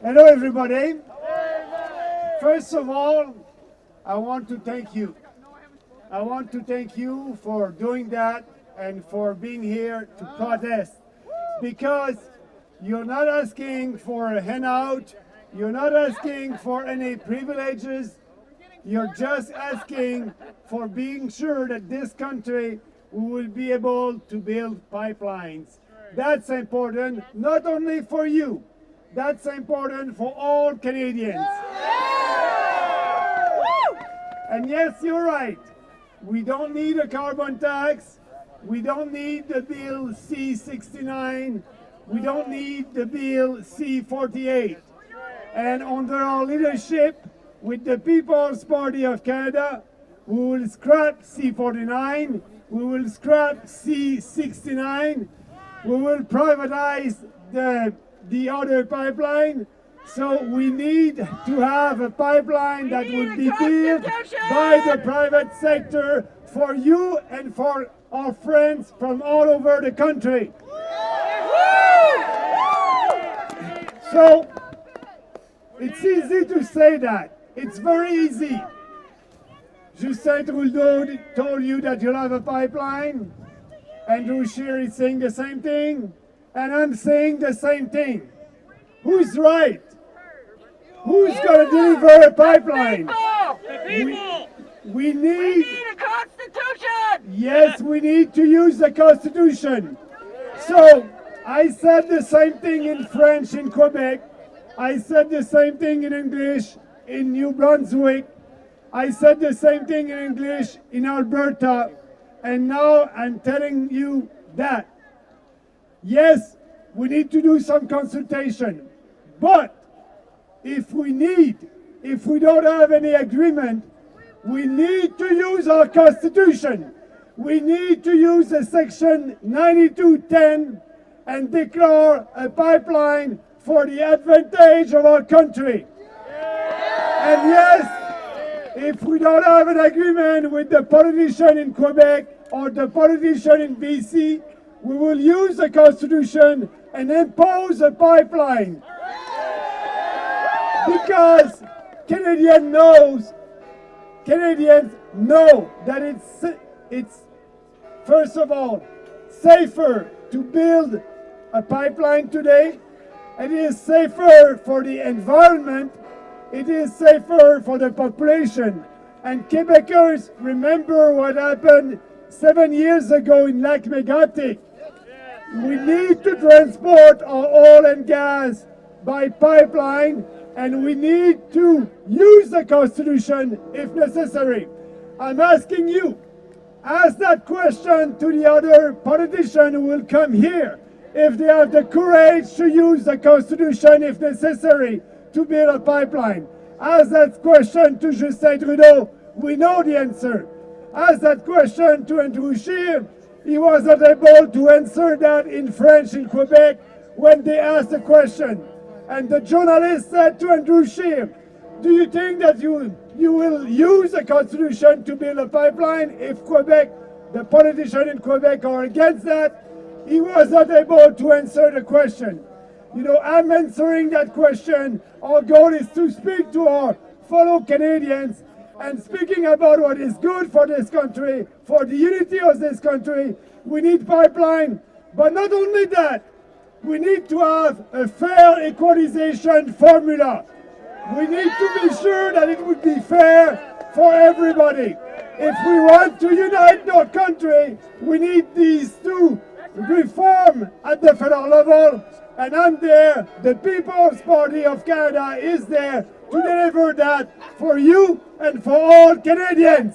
Hello, everybody. First of all, I want to thank you. I want to thank you for doing that and for being here to protest, because you're not asking for a handout, you're not asking for any privileges, you're just asking for being sure that this country will be able to build pipelines. That's important, not only for you, that's important for all Canadians. And yes, you're right. We don't need a carbon tax. We don't need the bill C-69. We don't need the bill C-48. And under our leadership, with the People's Party of Canada, we will scrap C-49, we will scrap C-69, we will privatize the other pipeline. So we need to have a pipeline that would be built by the private sector for you and for our friends from all over the country. So it's easy to say that. It's very easy. Justin Trudeau told you that you'll have a pipeline. Andrew Scheer is saying the same thing. And I'm saying the same thing. Who's right? Who's going to deliver a pipeline? We need a constitution! Yes, we need to use the Constitution. So I said the same thing in French in Quebec. I said the same thing in English in New Brunswick. I said the same thing in English in Alberta. And now I'm telling you that, yes, we need to do some consultation. But if we don't have any agreement, we need to use our Constitution. We need to use the Section 9210 and declare a pipeline for the advantage of our country. And yes, if we don't have an agreement with the politician in Quebec or the politician in BC, we will use the Constitution and impose a pipeline. Because Canadians know that it's first of all safer to build a pipeline today. It is safer for the environment. It is safer for the population. And Quebecers remember what happened 7 years ago in Lac Mégantic. We need to transport our oil and gas by pipeline, and we need to use the Constitution if necessary. I'm asking you, ask that question to the other politicians who will come here, if they have the courage to use the Constitution if necessary to build a pipeline. Ask that question to Justin Trudeau. We know the answer. Ask that question to Andrew Scheer. He was not able to answer that in French in Quebec when they asked the question. And the journalist said to Andrew Scheer, do you think that you will use the Constitution to build a pipeline if Quebec, the politicians in Quebec are against that? He was not able to answer the question. You know, I'm answering that question. Our goal is to speak to our fellow Canadians and speaking about what is good for this country, for the unity of this country. We need pipeline, but not only that, we need to have a fair equalization formula. We need to be sure that it would be fair for everybody. If we want to unite our country, we need these two reforms at the federal level, and I'm there, the People's Party of Canada is there to deliver that for you and for all Canadians.